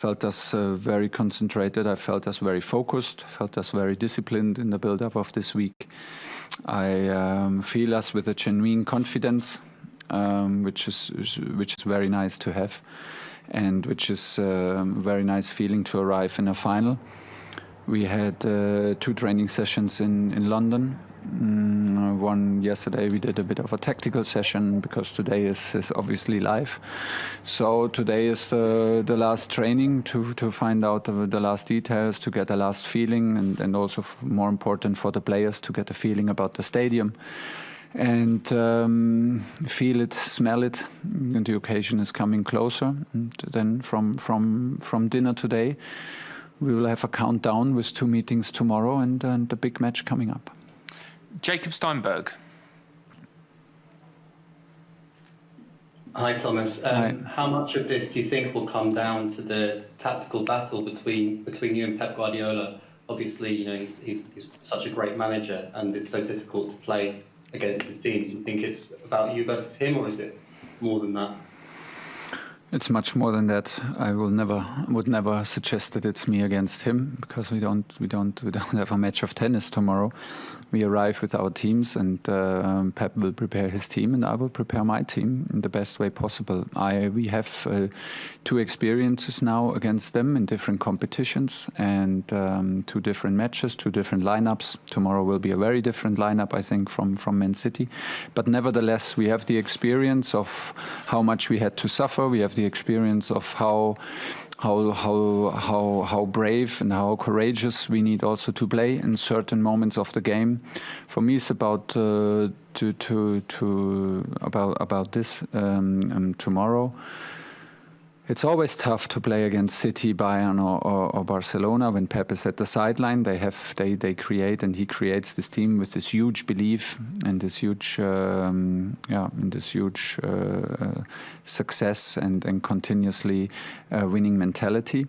Felt us very concentrated. I felt us very focused. Felt us very disciplined in the build-up of this week. I feel us with a genuine confidence, which is very nice to have, and which is a very nice feeling to arrive in a final. We had 2 training sessions in London. One yesterday, we did a bit of a tactical session because today is obviously live. So today is the last training to find out the last details, to get the last feeling, and also more important for the players to get a feeling about the stadium and feel it, smell it. And the occasion is coming closer. And then from dinner today, we will have a countdown with 2 meetings tomorrow and the big match coming up. Jacob Steinberg. Hi, Thomas. Hi. How much of this do you think will come down to the tactical battle between you and Pep Guardiola? Obviously, you know, he's such a great manager, and it's so difficult to play against his team. Do you think it's about you versus him, or is it more than that? It's much more than that. I would never suggest that it's me against him, because we don't have a match of tennis tomorrow. We arrive with our teams, and Pep will prepare his team, and I will prepare my team in the best way possible. We have 2 experiences now against them in different competitions, and 2 different matches, 2 different lineups. Tomorrow will be a very different lineup, I think, from Man City. But nevertheless, we have the experience of how much we had to suffer. We have the experience of how brave and how courageous we need also to play in certain moments of the game. For me, it's about this tomorrow. It's always tough to play against City, Bayern, or Barcelona when Pep is at the sideline. They create, and he creates this team with this huge belief and this huge success and continuously winning mentality.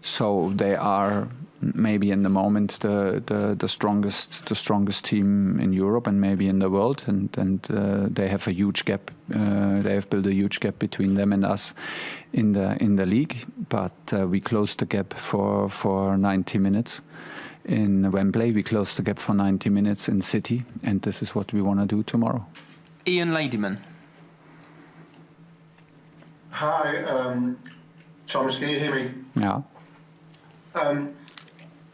So they are maybe in the moment the strongest team in Europe and maybe in the world, and they have a huge gap. They have built a huge gap between them and us in the league. But we closed the gap for 90 minutes in Wembley. We closed the gap for 90 minutes in City, and this is what we want to do tomorrow. Ian Ladyman. Hi, Thomas. Can you hear me? Yeah.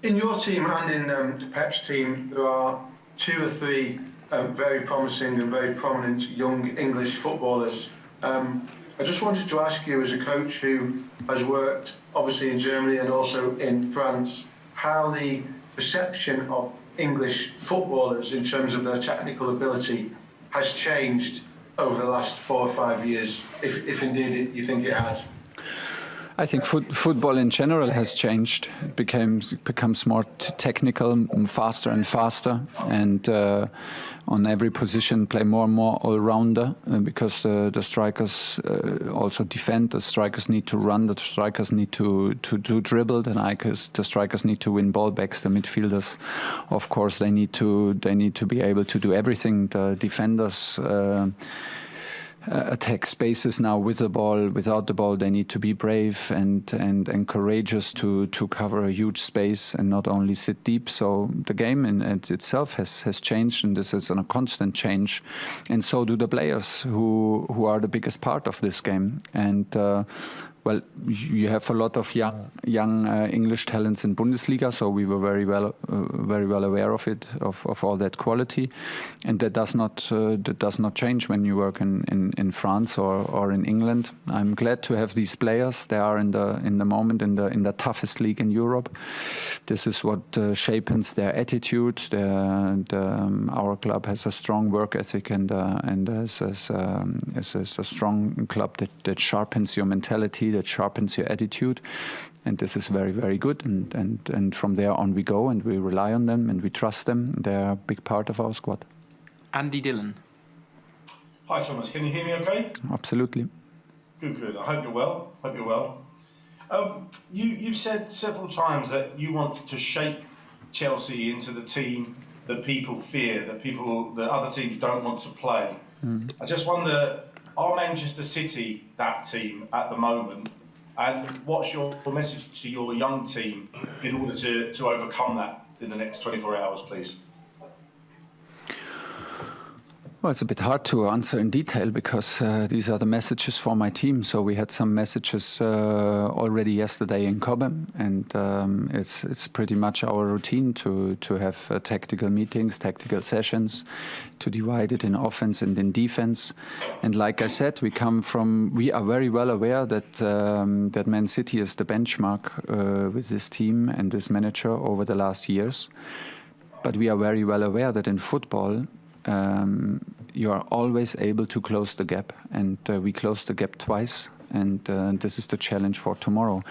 In your team and in Pep's team, there are 2 or 3 very promising and very prominent young English footballers. I just wanted to ask you, as a coach who has worked obviously in Germany and also in France, how the perception of English footballers in terms of their technical ability has changed over the last 4 or 5 years, if indeed you think it has. I think football in general has changed. It becomes more technical, faster and faster, and on every position play more and more all-rounder, because the strikers also defend. The strikers need to run. The strikers need to dribble. The strikers need to win ball backs. The midfielders, of course, they need to be able to do everything. The defenders attack spaces now with the ball, without the ball. They need to be brave and courageous to cover a huge space and not only sit deep. So the game in itself has changed, and this is on a constant change. And so do the players who are the biggest part of this game. And well, you have a lot of young English talents in Bundesliga, so we were very well aware of it, of all that quality, and that does not change when you work in France or in England. I'm glad to have these players. They are in the moment in the toughest league in Europe. This is what shapes their attitude. Our club has a strong work ethic and is a strong club that sharpens your mentality, that sharpens your attitude, and this is very, very good. And from there on we go, and we rely on them and we trust them. They're a big part of our squad. Andy Dillon. Hi Thomas, can you hear me okay? Absolutely. Good. I hope you're well. You've said several times that you want to shape Chelsea into the team that people fear, that other teams don't want to play. I just wonder, are Manchester City that team at the moment? And what's your message to your young team in order to overcome that in the next 24 hours, please? Well, it's a bit hard to answer in detail because these are the messages for my team. So we had some messages already yesterday in Cobham, and it's pretty much our routine to have tactical meetings, tactical sessions, to divide it in offense and in defense. And like I said, we are very well aware that that Man City is the benchmark with this team and this manager over the last years. But we are very well aware that in football, you are always able to close the gap, and we closed the gap twice, and this is the challenge for tomorrow.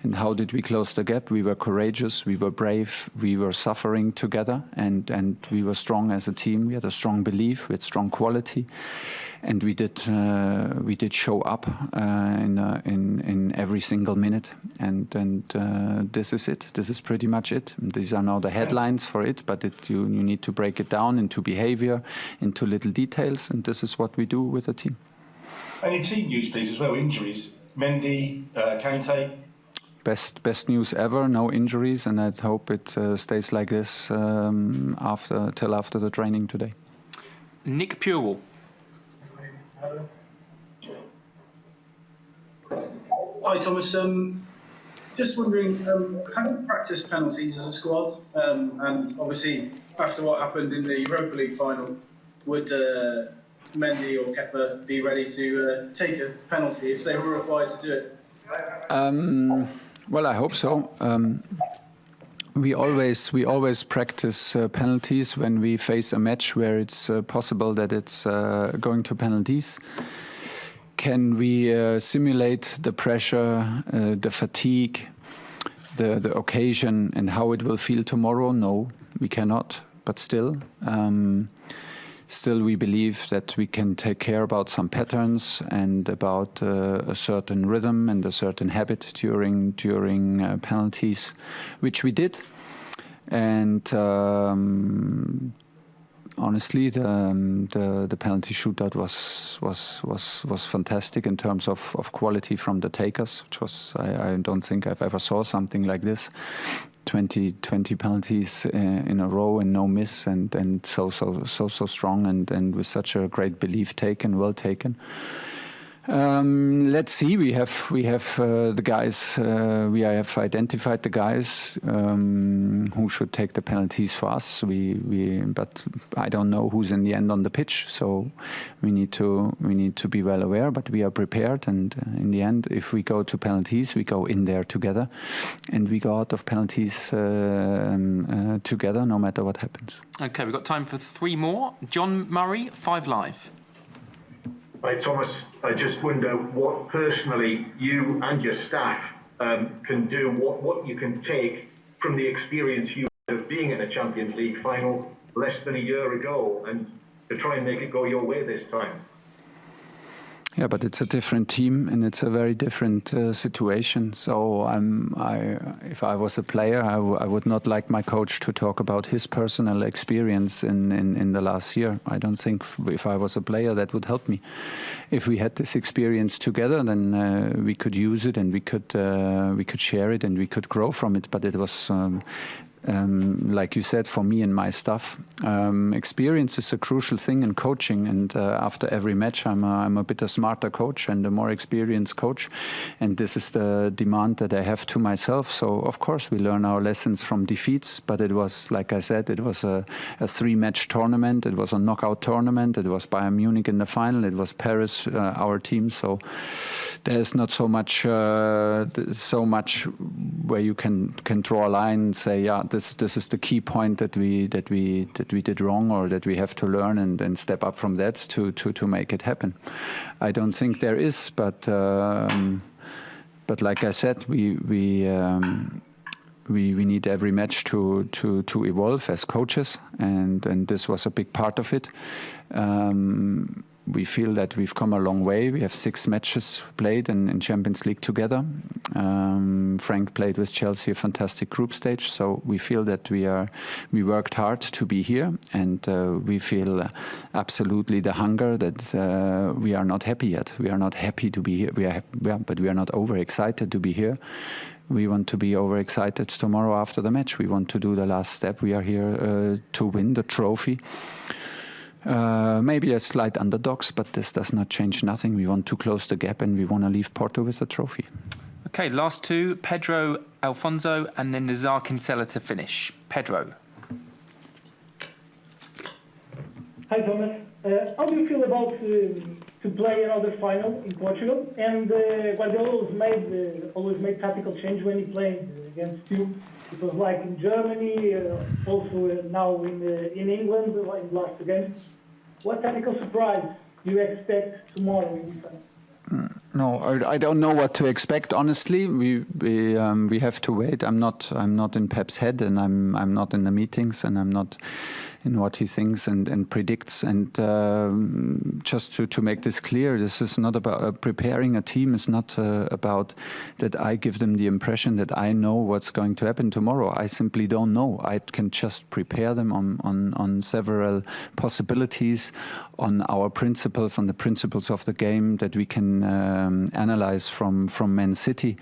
And how did we close the gap? We were courageous, we were brave, we were suffering together, and we were strong as a team. We had a strong belief, we had strong quality, and we did show up in every single minute, and this is it. This is pretty much it. These are now the headlines for it, but you need to break it down into behavior, into little details, and this is what we do with the team. Any team news, please, as well? Injuries. Mendy, Kante. Best news ever. No injuries, and I hope it stays like this till after the training today. Nick Purewell. Hi Thomas, just wondering, have you practiced penalties as a squad? And obviously, after what happened in the Europa League final, would Mendy or Kepa be ready to take a penalty if they were required to do it? Well, I hope so. We always practice penalties when we face a match where it's possible that it's going to penalties. Can we simulate the pressure, the fatigue, the occasion, and how it will feel tomorrow? No, we cannot. But still, we believe that we can take care about some patterns and about a certain rhythm and a certain habit during penalties, which we did. And honestly, the penalty shootout was fantastic in terms of quality from the takers, which was I don't think I've ever saw something like this. 20 penalties in a row and no miss, and so strong and with such a great belief well taken. Let's see. We have the guys. We have identified the guys who should take the penalties for us. But I don't know who's in the end on the pitch. So we need to be well aware. But we are prepared. And in the end, if we go to penalties, we go in there together, and we go out of penalties together, no matter what happens. Okay, we've got time for 3 more. John Murray, 5 Live. Hi Thomas, I just wonder what personally you and your staff can do, what you can take from the experience you had of being in a Champions League final less than a year ago, and to try and make it go your way this time. Yeah, but it's a different team and it's a very different situation. So if I was a player, I would not like my coach to talk about his personal experience in the last year. I don't think if I was a player that would help me. If we had this experience together, then we could use it and we could share it and we could grow from it. But it was. Like you said, for me and my staff, experience is a crucial thing in coaching. And after every match, I'm a bit a smarter coach and a more experienced coach. And this is the demand that I have to myself. So, of course, we learn our lessons from defeats. But it was, like I said, it was a 3-match tournament. It was a knockout tournament. It was Bayern Munich in the final. It was Paris, our team. So there's not so much where you can draw a line and say, yeah, this is the key point that we did wrong, or that we have to learn and step up from that to make it happen. I don't think there is, but like I said, we need every match to evolve as coaches, and this was a big part of it. we feel that we've come a long way. We have 6 matches played in Champions League together. Frank played with Chelsea a fantastic group stage, so we feel that we worked hard to be here, and we feel absolutely the hunger that we are not happy yet. We are not happy to be here. But we are not overexcited to be here. We want to be overexcited tomorrow after the match. We want to do the last step. We are here to win the trophy. Maybe a slight underdogs, but this does not change nothing. We want to close the gap, and we want to leave Porto with a trophy. Okay, last 2, Pedro Alfonso and then Nazar Kinsella to finish. Pedro. Hi, Thomas. How do you feel about to play another final in Portugal? And Guardiola always made tactical change when he played against you. It was like in Germany, also now in England, in the last 2 games. What tactical surprise do you expect tomorrow in this final? No, I don't know what to expect. Honestly, we have to wait. I'm not in Pep's head, and I'm not in the meetings, and I'm not in what he thinks and predicts. And just to make this clear, this is not about preparing a team. It's not about that I give them the impression that I know what's going to happen tomorrow. I simply don't know. I can just prepare them on several possibilities, on our principles, on the principles of the game that we can analyze from Man City.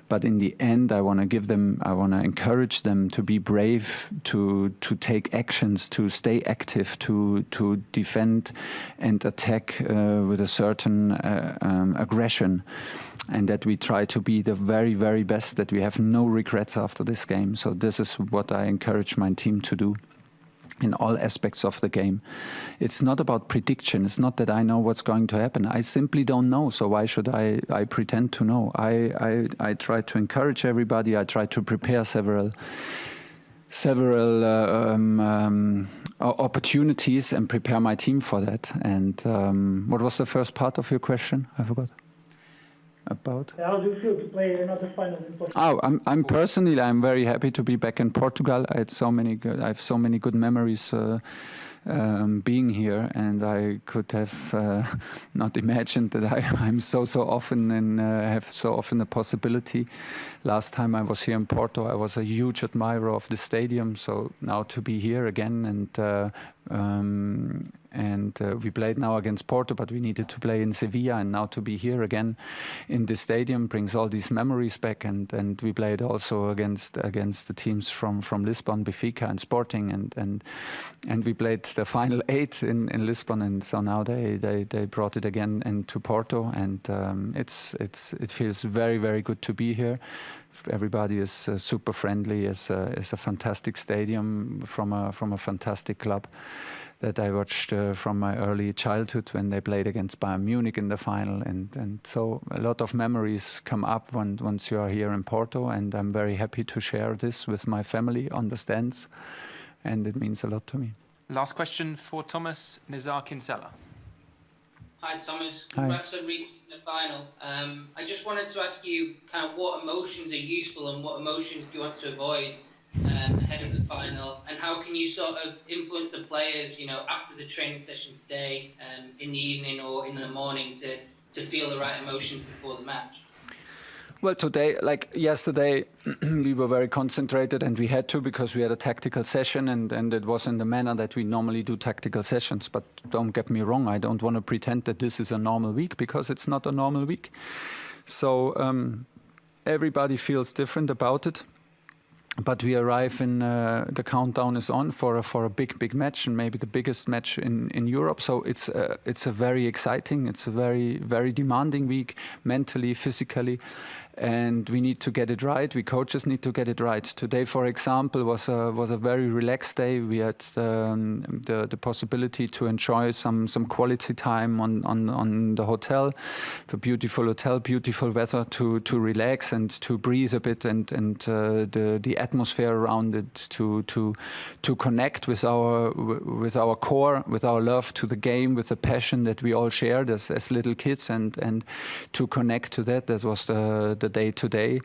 But in the end, I want to encourage them to be brave, to take actions, to stay active, to defend and attack with a certain aggression, and that we try to be the very, very best, that we have no regrets after this game. So this is what I encourage my team to do in all aspects of the game. It's not about prediction. It's not that I know what's going to happen. I simply don't know. So why should I pretend to know? I try to encourage everybody. I try to prepare several opportunities and prepare my team for that. And what was the first part of your question? I forgot. About? How do you feel to play another final in Portugal? I'm very happy to be back in Portugal. I have so many good memories being here, and I could have not imagined that I'm so often and have so often the possibility. Last time I was here in Porto, I was a huge admirer of the stadium. So now to be here again, and we played now against Porto, but we needed to play in Sevilla, and now to be here again in the stadium brings all these memories back. And we played also against the teams from Lisbon, Benfica and Sporting, and we played the final 8 in Lisbon, and so now they brought it again into Porto, and it feels very, very good to be here. Everybody is super friendly. It's a fantastic stadium from a fantastic club that I watched from my early childhood when they played against Bayern Munich in the final, and so a lot of memories come up once you are here in Porto, and I'm very happy to share this with my family on the stands, and it means a lot to me. Last question for Thomas, Nazar Kinsella. Hi Thomas, Hi. congrats on reaching the final. I just wanted to ask you kind of what emotions are useful and what emotions do you want to avoid ahead of the final, and how can you sort of influence the players, after the training session today, in the evening or in the morning, to feel the right emotions before the match? Well, today, like yesterday, we were very concentrated, and we had to, because we had a tactical session, and it was in the manner that we normally do tactical sessions. But don't get me wrong, I don't want to pretend that this is a normal week, because it's not a normal week. So everybody feels different about it. But we arrive in the countdown is on for a big match, and maybe the biggest match in Europe. So it's a very exciting, it's a very, very demanding week, mentally, physically, and we need to get it right. We coaches need to get it right. Today, for example, was a very relaxed day. We had the possibility to enjoy some quality time on the hotel, the beautiful hotel, beautiful weather, to relax and to breathe a bit, and the atmosphere around it, to connect with our core, with our love to the game, with the passion that we all shared as little kids, and to connect to that. That was the day today.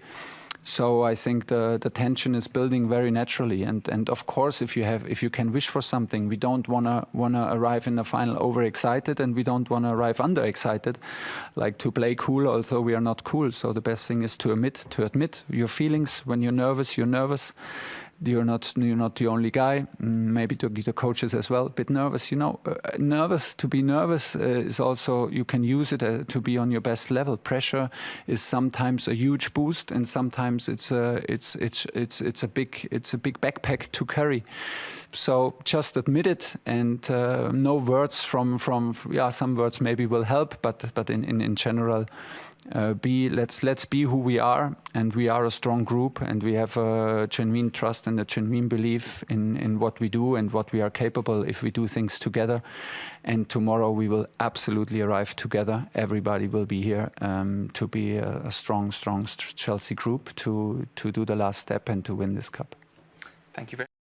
So I think the tension is building very naturally, and of course, if you can wish for something, we don't wanna arrive in the final overexcited, and we don't wanna arrive underexcited, like to play cool. Although we are not cool, so the best thing is to admit your feelings. When you're nervous, you're nervous. You're not the only guy. Maybe the coaches as well, a bit nervous. Nervous. To be nervous is also, you can use it to be on your best level. Pressure is sometimes a huge boost, and sometimes it's a big backpack to carry. So just admit it, and no words from some words maybe will help, but in general. Let's be who we are, and we are a strong group, and we have a genuine trust and a genuine belief in what we do and what we are capable if we do things together. And tomorrow we will absolutely arrive together. Everybody will be here to be a strong Chelsea group to do the last step and to win this cup. Thank you very much.